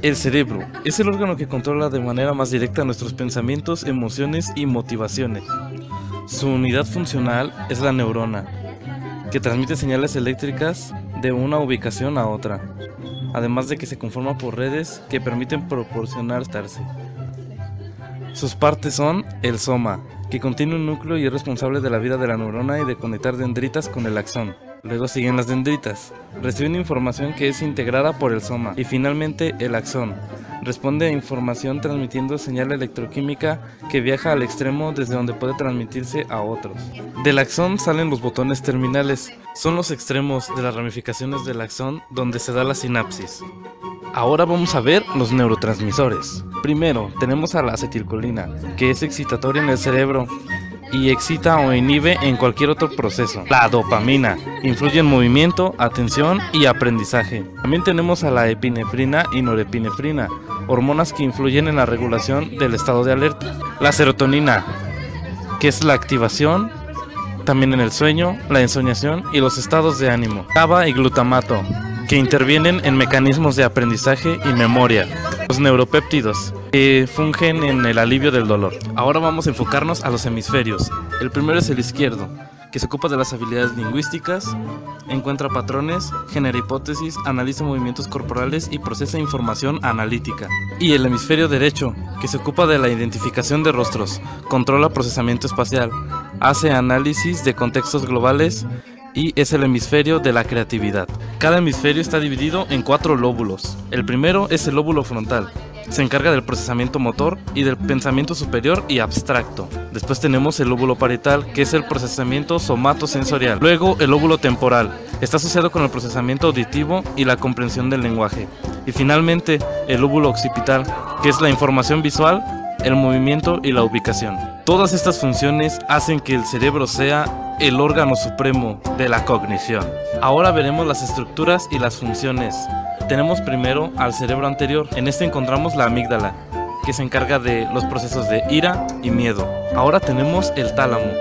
El cerebro es el órgano que controla de manera más directa nuestros pensamientos, emociones y motivaciones. Su unidad funcional es la neurona, que transmite señales eléctricas de una ubicación a otra, además de que se conforma por redes que permiten proporcionarse. Sus partes son el soma, que contiene un núcleo y es responsable de la vida de la neurona y de conectar dendritas con el axón. Luego siguen las dendritas, reciben información que es integrada por el soma. Y finalmente el axón, responde a información transmitiendo señal electroquímica que viaja al extremo desde donde puede transmitirse a otros. Del axón salen los botones terminales, son los extremos de las ramificaciones del axón donde se da la sinapsis. Ahora vamos a ver los neurotransmisores. Primero tenemos a la acetilcolina, que es excitatoria en el cerebro y excita o inhibe en cualquier otro proceso. La dopamina influye en movimiento, atención y aprendizaje. También tenemos a la epinefrina y norepinefrina, hormonas que influyen en la regulación del estado de alerta. La serotonina, que es la activación, también en el sueño, la ensoñación y los estados de ánimo. GABA y glutamato, que intervienen en mecanismos de aprendizaje y memoria. Los neuropéptidos, que fungen en el alivio del dolor. Ahora vamos a enfocarnos a los hemisferios. El primero es el izquierdo, que se ocupa de las habilidades lingüísticas, encuentra patrones, genera hipótesis, analiza movimientos corporales y procesa información analítica. Y el hemisferio derecho, que se ocupa de la identificación de rostros, controla procesamiento espacial, hace análisis de contextos globales y es el hemisferio de la creatividad. Cada hemisferio está dividido en 4 lóbulos. El primero es el lóbulo frontal. Se encarga del procesamiento motor y del pensamiento superior y abstracto. Después tenemos el lóbulo parietal, que es el procesamiento somatosensorial. Luego el lóbulo temporal. Está asociado con el procesamiento auditivo y la comprensión del lenguaje. Y finalmente el lóbulo occipital, que es la información visual, el movimiento y la ubicación. Todas estas funciones hacen que el cerebro sea el órgano supremo de la cognición. Ahora veremos las estructuras y las funciones. Tenemos primero al cerebro anterior. En este encontramos la amígdala, que se encarga de los procesos de ira y miedo. Ahora tenemos el tálamo,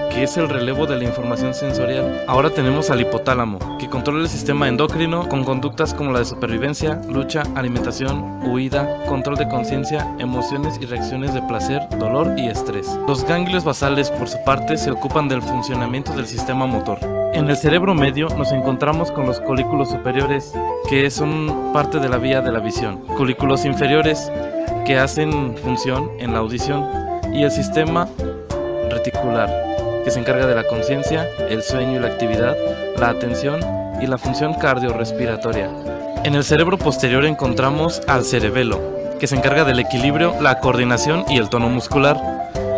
que es el relevo de la información sensorial. Ahora tenemos al hipotálamo, que controla el sistema endocrino con conductas como la de supervivencia, lucha, alimentación, huida, control de conciencia, emociones y reacciones de placer, dolor y estrés. Los ganglios basales, por su parte, se ocupan del funcionamiento del sistema motor. En el cerebro medio nos encontramos con los colículos superiores, que son parte de la vía de la visión, colículos inferiores, que hacen función en la audición, y el sistema reticular, que se encarga de la conciencia, el sueño y la actividad, la atención y la función cardiorrespiratoria. En el cerebro posterior encontramos al cerebelo, que se encarga del equilibrio, la coordinación y el tono muscular.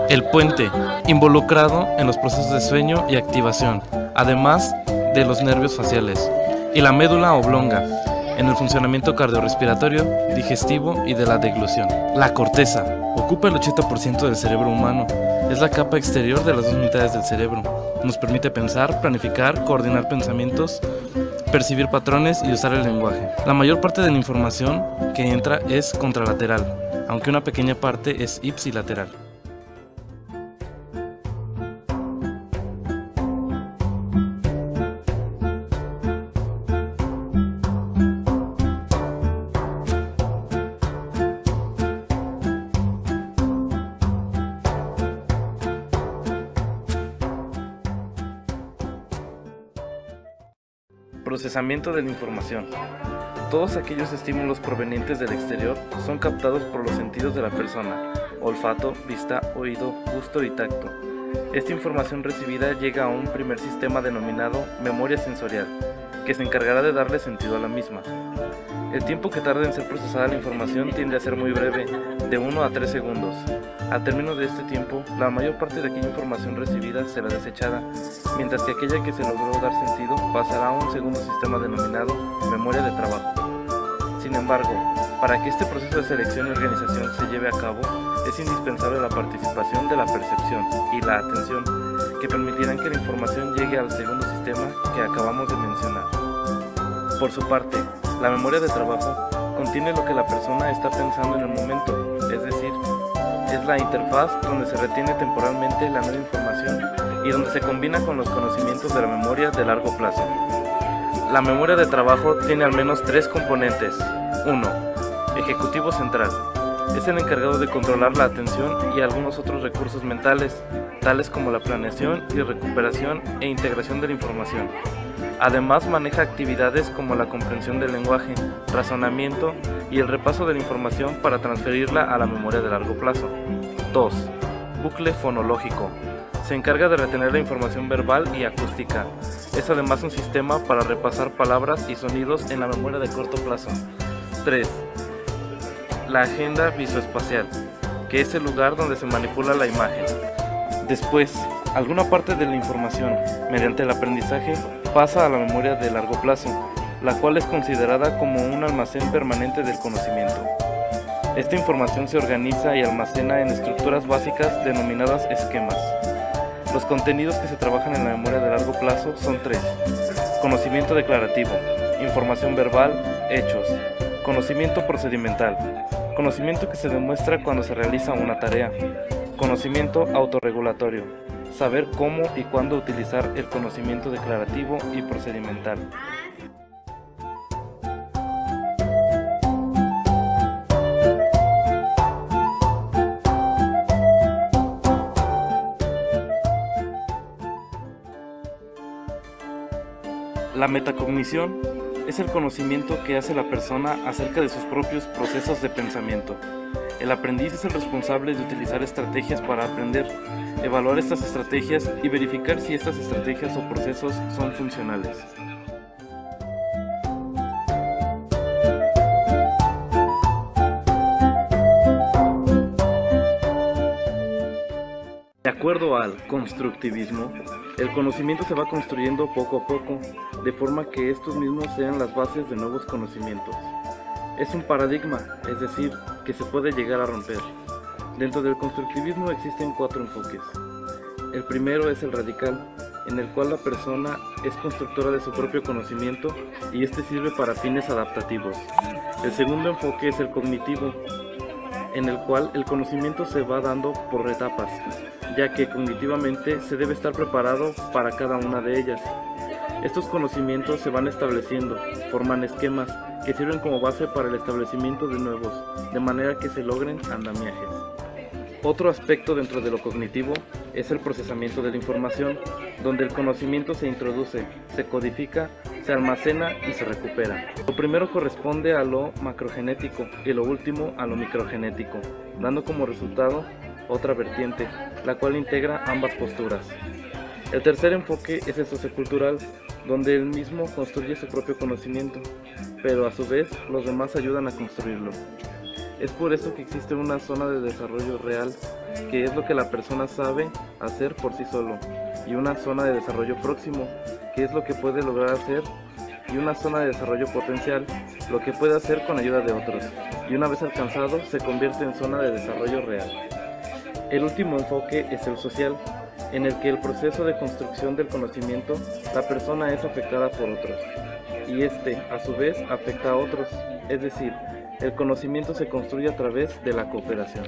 El puente, involucrado en los procesos de sueño y activación, además de los nervios faciales. Y la médula oblonga, en el funcionamiento cardiorrespiratorio, digestivo y de la deglución. La corteza ocupa el 80% del cerebro humano. Es la capa exterior de las 2 mitades del cerebro. Nos permite pensar, planificar, coordinar pensamientos, percibir patrones y usar el lenguaje. La mayor parte de la información que entra es contralateral, aunque una pequeña parte es ipsilateral. Procesamiento de la información. Todos aquellos estímulos provenientes del exterior son captados por los sentidos de la persona: olfato, vista, oído, gusto y tacto. Esta información recibida llega a un primer sistema denominado memoria sensorial, que se encargará de darle sentido a la misma. El tiempo que tarda en ser procesada la información tiende a ser muy breve, de 1 a 3 segundos. Al término de este tiempo, la mayor parte de aquella información recibida será desechada, mientras que aquella que se logró dar sentido pasará a un segundo sistema denominado memoria de trabajo. Sin embargo, para que este proceso de selección y organización se lleve a cabo, es indispensable la participación de la percepción y la atención, que permitirán que la información llegue al segundo sistema que acabamos de mencionar. Por su parte, la memoria de trabajo contiene lo que la persona está pensando en el momento, es decir, es la interfaz donde se retiene temporalmente la nueva información y donde se combina con los conocimientos de la memoria de largo plazo. La memoria de trabajo tiene al menos 3 componentes. 1. Ejecutivo central. Es el encargado de controlar la atención y algunos otros recursos mentales, tales como la planeación y recuperación e integración de la información. Además, maneja actividades como la comprensión del lenguaje, razonamiento y el repaso de la información para transferirla a la memoria de largo plazo. 2. Bucle fonológico. Se encarga de retener la información verbal y acústica. Es además un sistema para repasar palabras y sonidos en la memoria de corto plazo. 3. La agenda visoespacial, que es el lugar donde se manipula la imagen. Después, alguna parte de la información, mediante el aprendizaje, pasa a la memoria de largo plazo, la cual es considerada como un almacén permanente del conocimiento. Esta información se organiza y almacena en estructuras básicas denominadas esquemas. Los contenidos que se trabajan en la memoria de largo plazo son 3. Conocimiento declarativo, información verbal, hechos. Conocimiento procedimental, conocimiento que se demuestra cuando se realiza una tarea. Conocimiento autorregulatorio, saber cómo y cuándo utilizar el conocimiento declarativo y procedimental. La metacognición es el conocimiento que hace la persona acerca de sus propios procesos de pensamiento. El aprendiz es el responsable de utilizar estrategias para aprender, evaluar estas estrategias y verificar si estas estrategias o procesos son funcionales. De acuerdo al constructivismo, el conocimiento se va construyendo poco a poco, de forma que estos mismos sean las bases de nuevos conocimientos. Es un paradigma, es decir, que se puede llegar a romper. Dentro del constructivismo existen 4 enfoques. El primero es el radical, en el cual la persona es constructora de su propio conocimiento y este sirve para fines adaptativos. El segundo enfoque es el cognitivo, en el cual el conocimiento se va dando por etapas, ya que cognitivamente se debe estar preparado para cada una de ellas. Estos conocimientos se van estableciendo, forman esquemas que sirven como base para el establecimiento de nuevos, de manera que se logren andamiajes. Otro aspecto dentro de lo cognitivo es el procesamiento de la información, donde el conocimiento se introduce, se codifica, se almacena y se recupera. Lo primero corresponde a lo macrogenético y lo último a lo microgenético, dando como resultado otra vertiente, la cual integra ambas posturas. El tercer enfoque es el sociocultural, donde el mismo construye su propio conocimiento, pero a su vez los demás ayudan a construirlo. Es por eso que existe una zona de desarrollo real, que es lo que la persona sabe hacer por sí solo, y una zona de desarrollo próximo, que es lo que puede lograr hacer, y una zona de desarrollo potencial, lo que puede hacer con ayuda de otros, y una vez alcanzado se convierte en zona de desarrollo real. El último enfoque es el social, en el que el proceso de construcción del conocimiento, la persona es afectada por otros, y este, a su vez, afecta a otros, es decir, el conocimiento se construye a través de la cooperación.